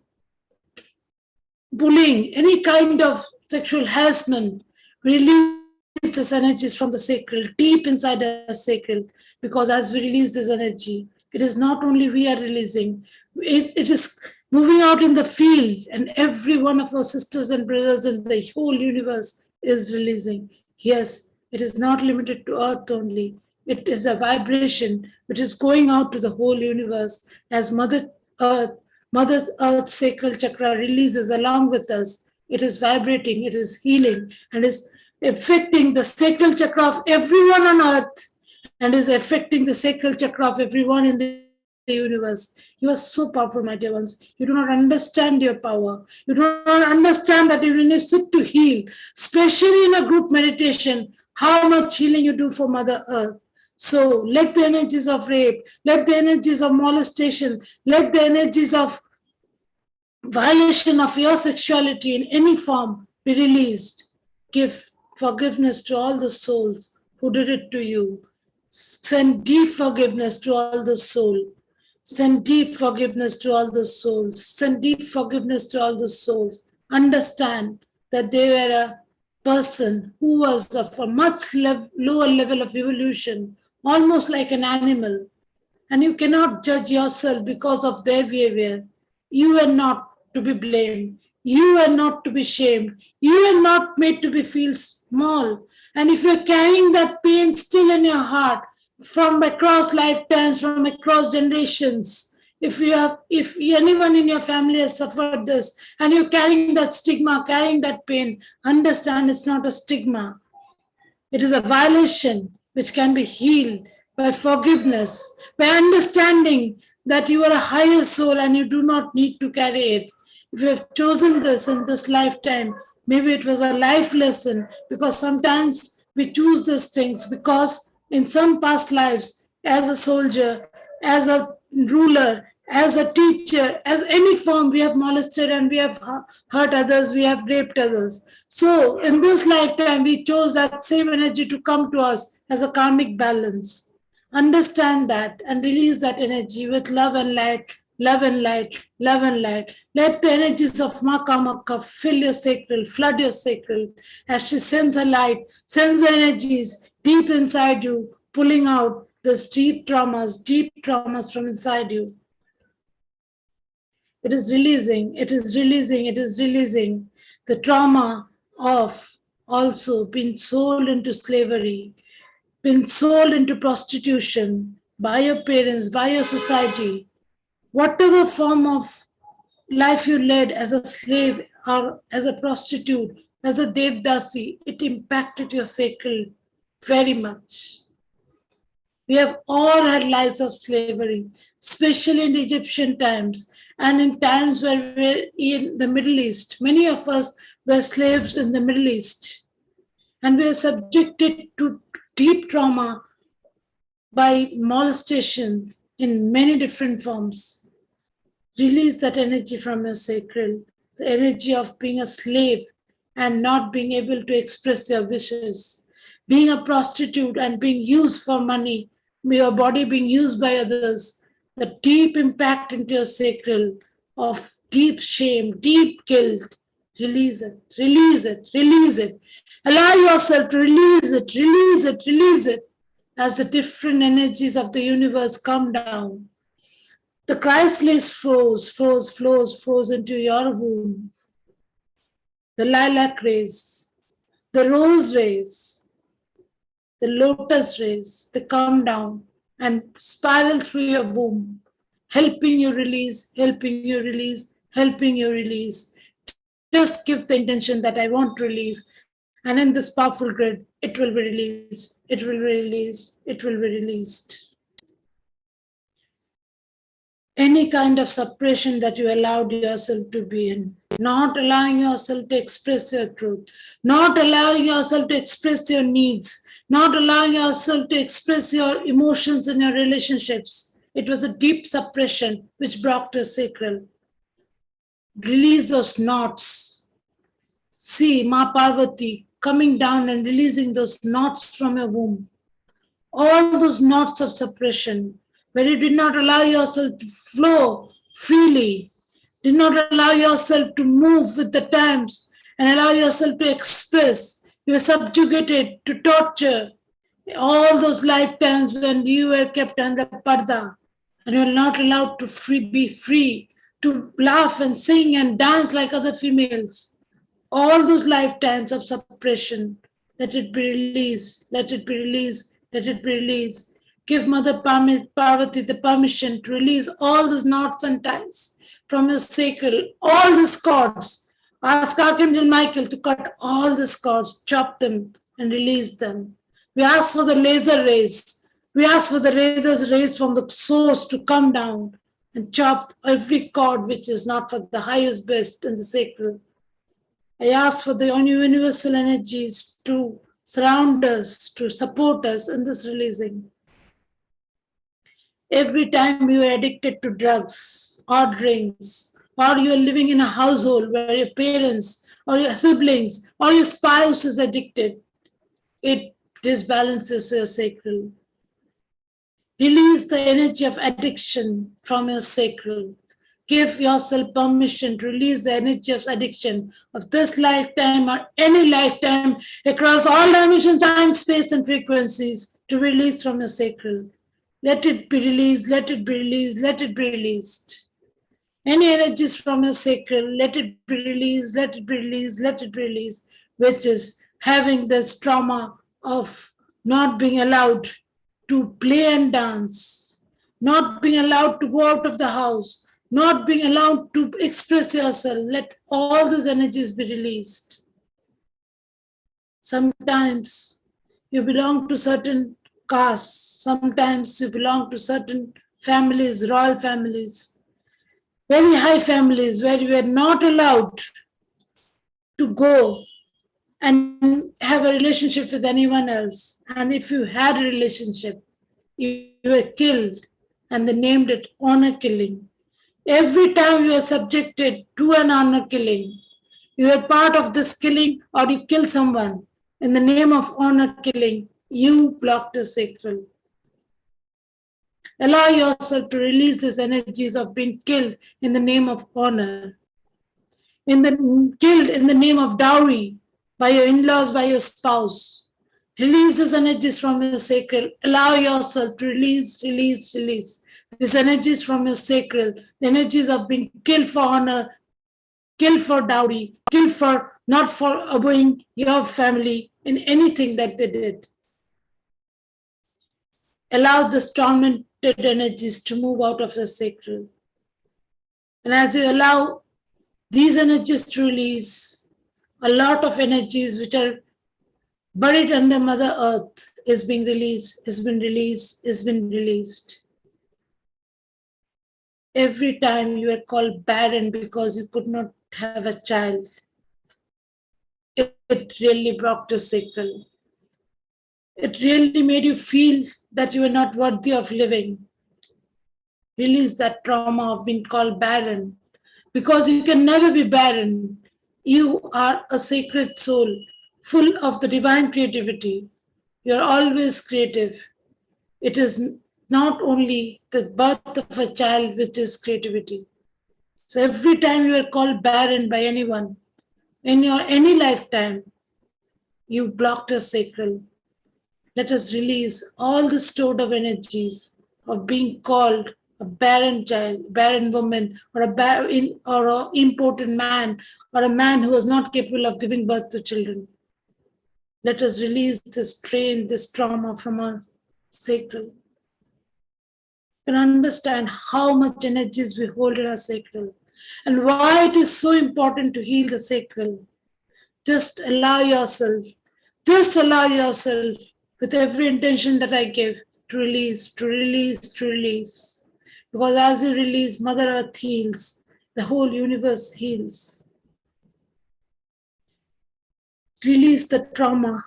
bullying, any kind of sexual harassment. Release these energies from the sacral, deep inside our sacral, because as we release this energy, it is not only we are releasing, it is moving out in the field, and every one of our sisters and brothers in the whole universe is releasing. Yes, it is not limited to Earth only. It is a vibration which is going out to the whole universe as Mother Earth's sacral chakra releases along with us. It is vibrating, it is healing, and is affecting the sacral chakra of everyone on Earth, and is affecting the sacral chakra of everyone in the universe. You are so powerful, my dear ones. You do not understand your power. You do not understand that when you sit to heal, especially in a group meditation, how much healing you do for Mother Earth. So let the energies of rape, let the energies of molestation, let the energies of violation of your sexuality in any form be released. Give forgiveness to all the souls who did it to you. Send deep forgiveness to all the souls. Send deep forgiveness to all the souls. Send deep forgiveness to all the souls. Understand that they were a person who was of a much lower level of evolution, almost like an animal. And you cannot judge yourself because of their behavior. You are not to be blamed. You are not to be shamed. You are not made to be feel small. And if you're carrying that pain still in your heart from across lifetimes, from across generations, if anyone in your family has suffered this and you're carrying that stigma, carrying that pain, understand it's not a stigma. It is a violation which can be healed by forgiveness, by understanding that you are a higher soul and you do not need to carry it. If you have chosen this in this lifetime, Maybe it was a life lesson, because sometimes we choose these things because in some past lives, as a soldier, as a ruler, as a teacher, as any form, we have molested and we have hurt others, we have raped others. So in this lifetime, we chose that same energy to come to us as a karmic balance. Understand that and release that energy with love and light, love and light, love and light. Let the energies of Makamaka fill your sacral, flood your sacral as she sends her light, sends her energies deep inside you, pulling out those deep traumas from inside you. It is releasing, it is releasing, it is releasing the trauma of also being sold into slavery, been sold into prostitution by your parents, by your society, whatever form of life you led as a slave or as a prostitute, as a devdasi, it impacted your sacral very much. We have all had lives of slavery, especially in Egyptian times and in times where we're in the Middle East. Many of us were slaves in the Middle East, and we are subjected to deep trauma by molestation in many different forms. Release that energy from your sacral, the energy of being a slave and not being able to express your wishes, being a prostitute and being used for money, your body being used by others, the deep impact into your sacral of deep shame, deep guilt. Release it, release it, release it. Allow yourself to release it, release it, release it as the different energies of the universe come down. The chrysalis flows into your womb. The lilac rays, the rose rays, the lotus rays, they come down and spiral through your womb, helping you release, helping you release, helping you release. Just give the intention that I want to release. And in this powerful grid, it will be released, it will be released, it will be released. Any kind of suppression that you allowed yourself to be in, not allowing yourself to express your truth, not allowing yourself to express your needs, not allowing yourself to express your emotions in your relationships. It was a deep suppression which brought your sacral. Release those knots. See Ma Parvati coming down and releasing those knots from your womb. All those knots of suppression, where you did not allow yourself to flow freely, did not allow yourself to move with the times and allow yourself to express. You were subjugated to torture. All those lifetimes when you were kept under parda and you were not allowed to be free, to laugh and sing and dance like other females. All those lifetimes of suppression, let it be released, let it be released, let it be released. Give Mother Parvati the permission to release all those knots and ties from your sacral, all these cords. Ask Archangel Michael to cut all these cords, chop them and release them. We ask for the laser rays. We ask for the laser rays from the source to come down and chop every cord which is not for the highest best in the sacral. I ask for the universal energies to surround us, to support us in this releasing. Every time you are addicted to drugs or drinks, or you are living in a household where your parents or your siblings or your spouse is addicted, it disbalances your sacral. Release the energy of addiction from your sacral. Give yourself permission to release the energy of addiction of this lifetime or any lifetime across all dimensions, time, space, and frequencies to release from your sacral. Let it be released, let it be released, let it be released. Any energies from your sacral, let it be released, let it be released, let it be released, which is having this trauma of not being allowed to play and dance, not being allowed to go out of the house, not being allowed to express yourself. Let all these energies be released. Sometimes you belong to certain castes, sometimes you belong to certain families, royal families, very high families where you are not allowed to go and have a relationship with anyone else. And if you had a relationship, you were killed, and they named it honor killing. Every time you are subjected to an honor killing, you are part of this killing or you kill someone in the name of honor killing, you blocked your sacral. Allow yourself to release these energies of being killed in the name of honor, killed in the name of dowry by your in-laws, by your spouse. Release these energies from your sacral. Allow yourself to release these energies from your sacral, the energies of being killed for honor, killed for dowry, killed for not for obeying your family in anything that they did. Allow the tormented energies to move out of your sacral. And as you allow these energies to release, a lot of energies which are buried under Mother Earth is being released, is been released. Every time you were called barren because you could not have a child, it really broke your sacral. It really made you feel that you were not worthy of living. Release that trauma of being called barren, because you can never be barren. You are a sacred soul, full of the divine creativity. You're always creative. It is not only the birth of a child which is creativity. So every time you are called barren by anyone, in your any lifetime, you blocked your sacral. Let us release all the stored of energies of being called a barren child, barren woman, or a impotent man, or a man who was not capable of giving birth to children. Let us release this strain, this trauma from our sacral. You can understand how much energies we hold in our sacral and why it is so important to heal the sacral. Just allow yourself with every intention that I give to release. Because as you release, Mother Earth heals, the whole universe heals. Release the trauma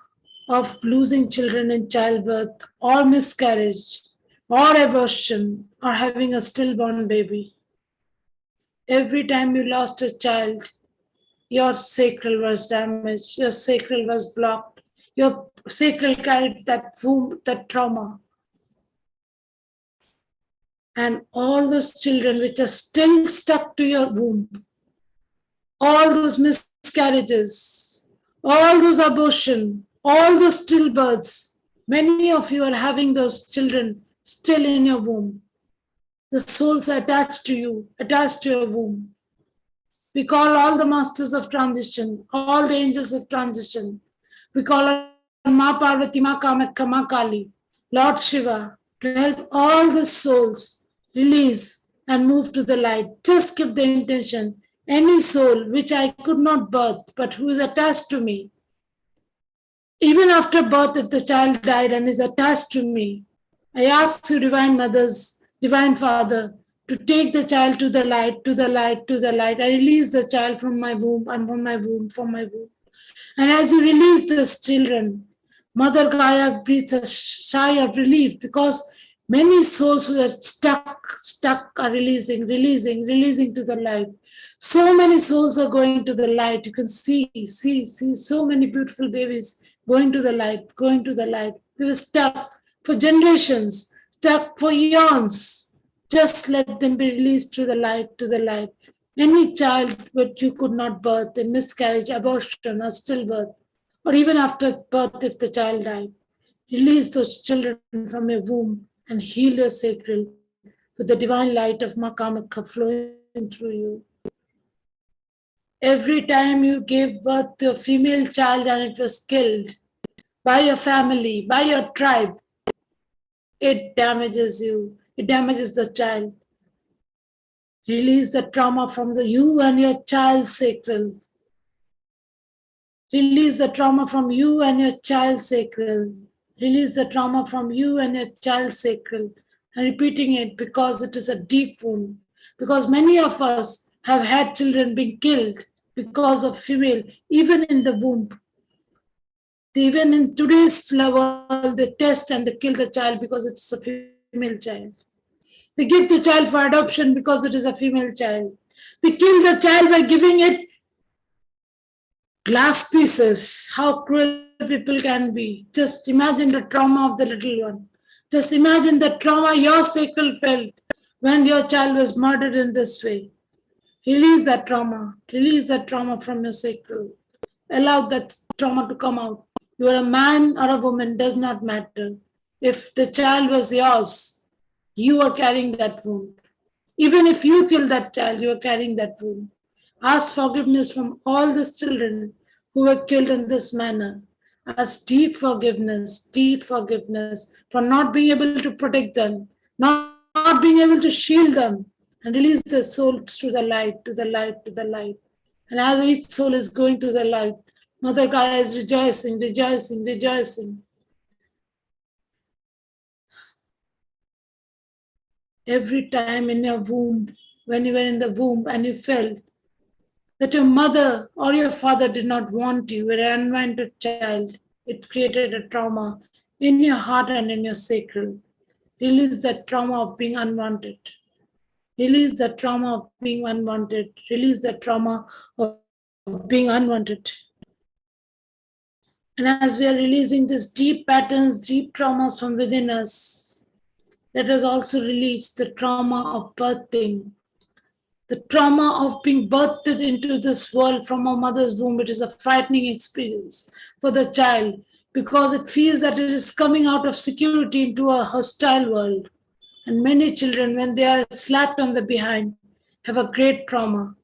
of losing children in childbirth or miscarriage or abortion or having a stillborn baby. Every time you lost a child, your sacral was damaged, your sacral was blocked, your sacral carried that womb, that trauma. And all those children which are still stuck to your womb, all those miscarriages, all those abortion, all those stillbirths, many of you are having those children still in your womb. The souls are attached to you, attached to your womb. We call all the masters of transition, all the angels of transition. We call on Ma Parvati, Ma Kamakhya, Ma Kali, Lord Shiva, to help all the souls release and move to the light. Just keep the intention. Any soul which I could not birth, but who is attached to me, even after birth, if the child died and is attached to me, I ask you, Divine Mothers, Divine Father, to take the child to the light, to the light, to the light. I release the child from my womb and from my womb, from my womb. And as you release these children, Mother Gaia breathes a sigh of relief, because many souls who are stuck are releasing to the light. So many souls are going to the light. You can see so many beautiful babies going to the light. They were stuck for generations, stuck for eons. Just let them be released to the light, Any child that you could not birth in miscarriage, abortion, or stillbirth, or even after birth if the child died, release those children from your womb and heal your sacral with the divine light of Ma Kamakhya flowing through you. Every time you gave birth to a female child and it was killed by your family, by your tribe, it damages you. It damages the child. Release the trauma from you and your child's sacral. Release the trauma from you and your child's sacral. Release the trauma from you and your child's sacral. I'm repeating it because it is a deep wound. Because many of us have had children being killed because of female, even in the womb. Even in today's level, they test and they kill the child because it's a female child. They give the child for adoption because it is a female child. They kill the child by giving it glass pieces. How cruel people can be. Just imagine the trauma of the little one. Just imagine the trauma your sacral felt when your child was murdered in this way. Release that trauma. Release that trauma from your sacral. Allow that trauma to come out. You are a man or a woman, does not matter. If the child was yours, you are carrying that wound. Even if you kill that child, you are carrying that wound. Ask forgiveness from all these children who were killed in this manner. Ask deep forgiveness for not being able to protect them, not being able to shield them, and release their souls to the light, to the light, to the light. And as each soul is going to the light, Mother Gaia is rejoicing, rejoicing, rejoicing. Every time in your womb, when you were in the womb and you felt that your mother or your father did not want you, you were an unwanted child, it created a trauma in your heart and in your sacral. Release that trauma of being unwanted. Release the trauma of being unwanted. Release the trauma of being unwanted. And as we are releasing these deep patterns, deep traumas from within us, let us also release the trauma of birthing. The trauma of being birthed into this world from a mother's womb. It is a frightening experience for the child because it feels that it is coming out of security into a hostile world. And many children, when they are slapped on the behind, have a great trauma.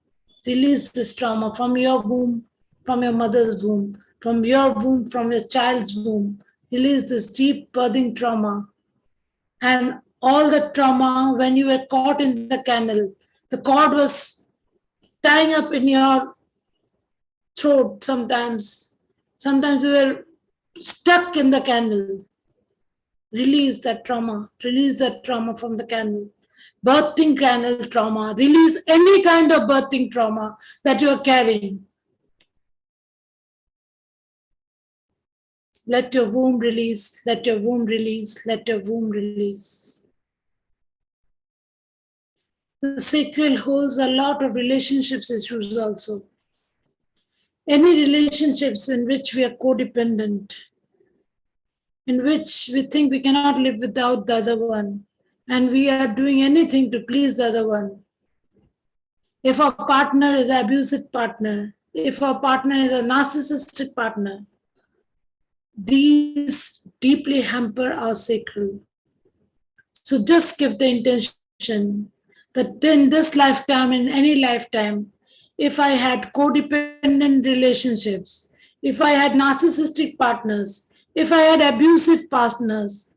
Release this trauma from your womb, from your mother's womb, from your womb, from your child's womb. Release this deep birthing trauma. And all the trauma when you were caught in the canal, the cord was tying up in your throat sometimes. Sometimes you were stuck in the canal. Release that trauma. Release that trauma from the canal. Birthing canal trauma. Release any kind of birthing trauma that you are carrying. Let your womb release. Let your womb release. Let your womb release. The sacral holds a lot of relationships issues also. Any relationships in which we are codependent, in which we think we cannot live without the other one, and we are doing anything to please the other one. If our partner is an abusive partner, if our partner is a narcissistic partner, these deeply hamper our sacral. So just give the intention that in this lifetime, in any lifetime, if I had codependent relationships, if I had narcissistic partners, if I had abusive partners,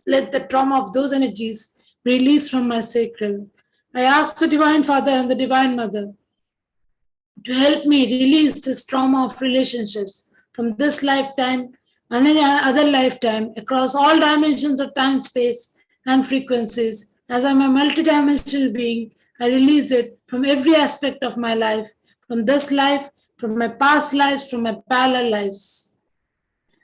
let the trauma of those energies release from my sacral. I ask the Divine Father and the Divine Mother to help me release this trauma of relationships from this lifetime and any other lifetime across all dimensions of time, space, and frequencies. As I'm a multidimensional being, I release it from every aspect of my life, from this life, from my past lives, from my parallel lives.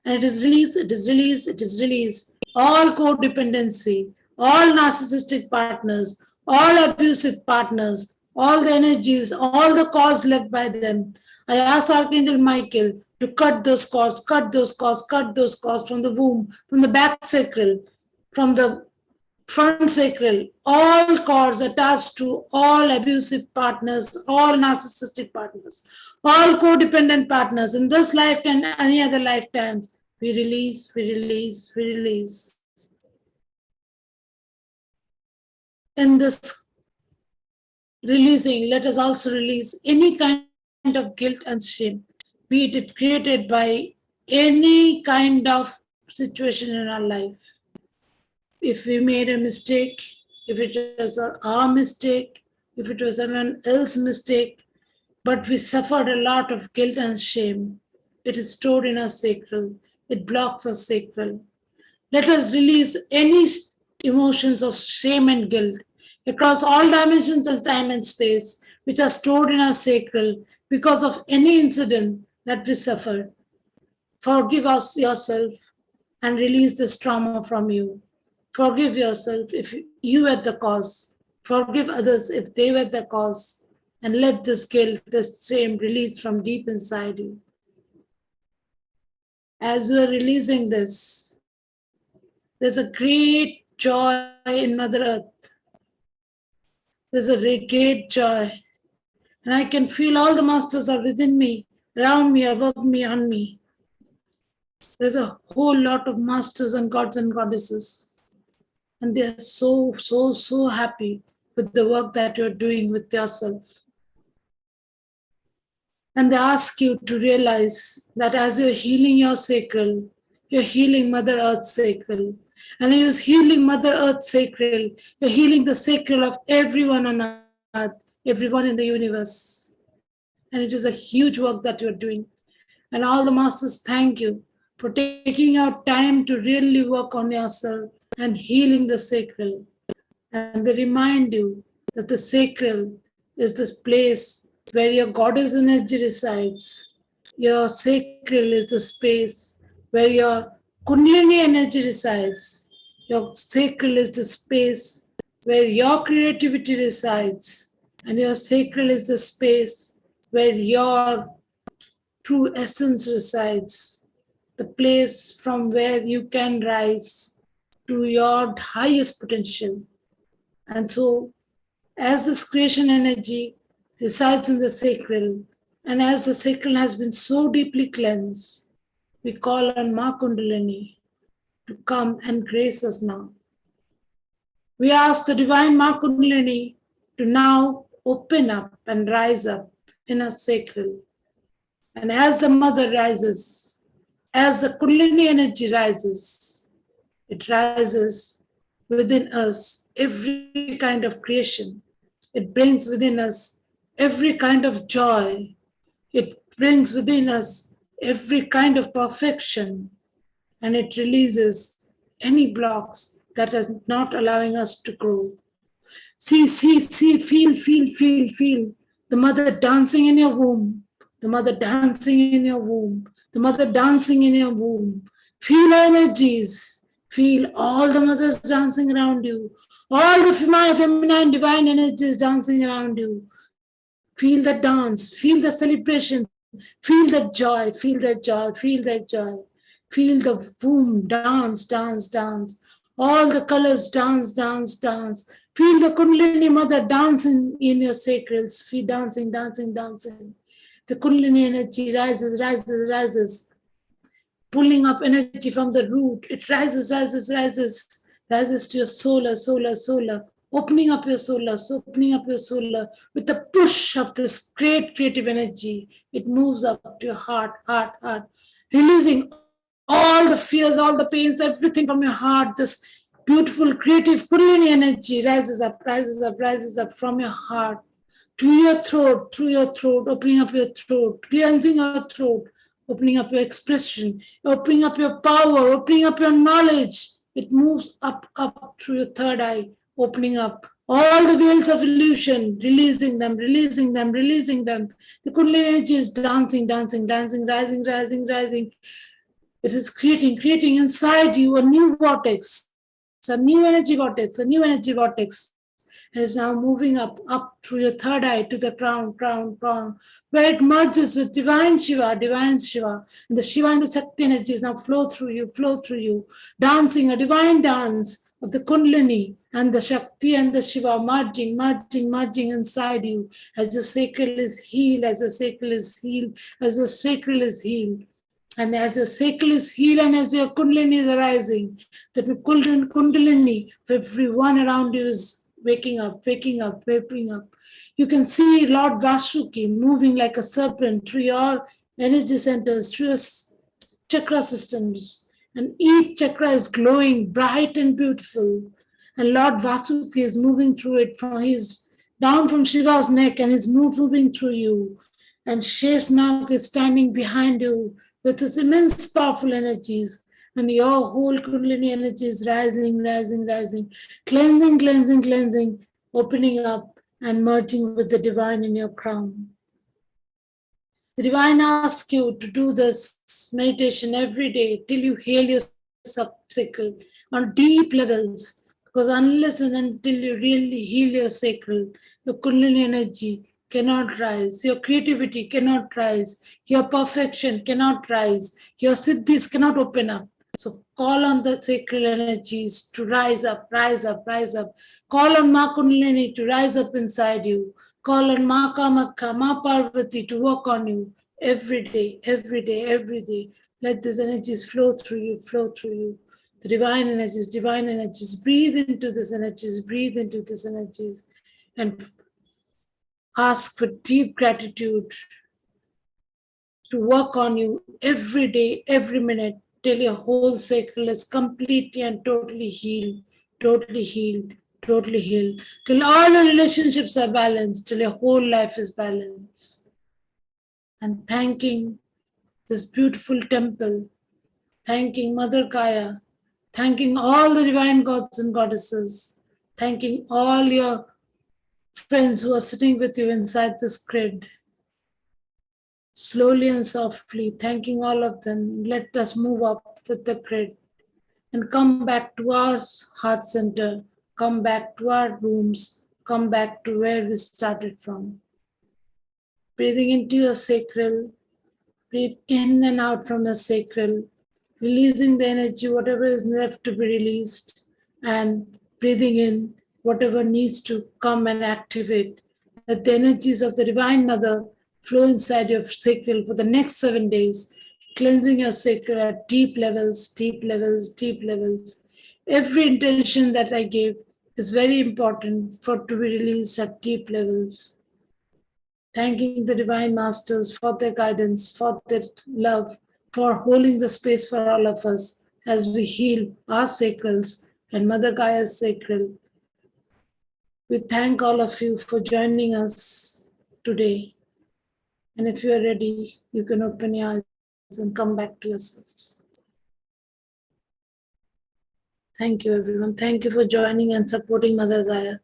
And it is released, it is released, it is released. All codependency, all narcissistic partners, all abusive partners, all the energies, all the cords left by them. I ask Archangel Michael to cut those cords, cut those cords, cut those cords from the womb, from the back sacral, from the front sacral, all cords attached to all abusive partners, all narcissistic partners, all codependent partners in this lifetime and any other lifetimes. We release, we release, we release. In this releasing, let us also release any kind of guilt and shame, be it created by any kind of situation in our life. If we made a mistake, if it was our mistake, if it was someone else's mistake, but we suffered a lot of guilt and shame, it is stored in our sacral. It blocks our sacral. Let us release any emotions of shame and guilt across all dimensions of time and space, which are stored in our sacral. because of any incident that we suffered. Forgive us yourself and release this trauma from you. Forgive yourself if you were the cause. Forgive others if they were the cause. And let this guilt, this shame release from deep inside you. As you are releasing this, there's a great joy in Mother Earth. There's a great joy. And I can feel all the masters are within me, around me, above me, on me. There's a whole lot of masters and gods and goddesses. And they're so happy with the work that you're doing with yourself. And they ask you to realize that as you're healing your sacral, you're healing Mother Earth's sacral. And as you're healing Mother Earth's sacral, you're healing the sacral of everyone on earth, everyone in the universe. And it is a huge work that you're doing. And all the masters thank you for taking out time to really work on yourself and healing the sacral. And they remind you that the sacral is this place where your goddess energy resides. Your sacral is the space where your Kundalini energy resides. Your sacral is the space where your creativity resides. And your sacral is the space where your true essence resides. The place from where you can rise to your highest potential. And so, as this creation energy resides in the sacral, and as the sacral has been so deeply cleansed, we call on Ma Kundalini to come and grace us now. We ask the divine Ma Kundalini to now open up and rise up in our sacral. And as the mother rises, as the Kundalini energy rises, it rises within us every kind of creation. It brings within us every kind of joy. It brings within us every kind of perfection. And it releases any blocks that are not allowing us to grow. See, feel the mother dancing in your womb, the mother dancing in your womb, the mother dancing in your womb. Feel energies. Feel all the mothers dancing around you. All the feminine divine energies dancing around you. Feel the dance. Feel the celebration. Feel the joy. Feel the joy. Feel the joy. Feel the womb dance, dance, dance. All the colors dance, dance, dance. Feel the Kundalini mother dancing in your sacrals. Feel dancing, dancing, dancing. The Kundalini energy rises, rises, rises. Pulling up energy from the root. It rises, rises, rises. Rises to your solar, solar, solar. Opening up your solar, so opening up your solar with the push of this great creative energy. It moves up to your heart, heart, heart. Releasing all the fears, all the pains, everything from your heart. This beautiful creative Kundalini energy rises up, rises up, rises up from your heart to your throat, through your throat, opening up your throat, cleansing your throat, opening up your expression, opening up your power, opening up your knowledge. It moves up, up through your third eye, opening up all the veils of illusion, releasing them, releasing them, releasing them. The Kundalini energy is dancing, dancing, dancing, rising, rising, rising. It is creating inside you a new vortex, a new energy vortex, a new energy vortex. And is now moving up through your third eye to the crown, where it merges with divine Shiva. And the Shiva and the Shakti energies now flow through you, dancing a divine dance of the Kundalini and the Shakti and the Shiva merging inside you as your sacral is healed, as your sacral is healed, as your sacral is healed. And as your sacral is healed and as your Kundalini is arising, that Kundalini for everyone around you is waking up. You can see Lord Vasuki moving like a serpent through your energy centers, through your chakra systems. And each chakra is glowing bright and beautiful. And Lord Vasuki is moving through it he's down from Shiva's neck and is moving through you. And Shesnak is standing behind you with his immense powerful energies. And your whole Kundalini energy is rising, cleansing, opening up and merging with the divine in your crown. The divine asks you to do this meditation every day till you heal your sacral on deep levels. Because unless and until you really heal your sacral, your Kundalini energy cannot rise, your creativity cannot rise, your perfection cannot rise, your siddhis cannot open up. So call on the sacral energies to rise up, rise up, rise up. Call on Ma Kundalini to rise up inside you. Call on Ma Kamakha, Ma Parvati to work on you every day, every day, every day. Let these energies flow through you, flow through you. The divine energies, divine energies. Breathe into these energies, breathe into these energies, and ask for deep gratitude to work on you every day, every minute, till your whole sacral is completely and totally healed, totally healed, totally healed, till all your relationships are balanced, till your whole life is balanced. And thanking this beautiful temple, thanking Mother Kaya, thanking all the divine gods and goddesses, thanking all your friends who are sitting with you inside this grid. Slowly and softly, thanking all of them, let us move up with the grid and come back to our heart center, come back to our rooms, come back to where we started from. Breathing into your sacral, breathe in and out from your sacral, releasing the energy, whatever is left to be released, and breathing in whatever needs to come and activate. Let the energies of the Divine Mother flow inside your sacral for the next 7 days, cleansing your sacral at deep levels, deep levels, deep levels. Every intention that I gave is very important for to be released at deep levels. Thanking the Divine Masters for their guidance, for their love, for holding the space for all of us as we heal our sacrals and Mother Gaya's sacral. We thank all of you for joining us today. And if you are ready, you can open your eyes and come back to yourselves. Thank you, everyone. Thank you for joining and supporting Mother Gaya.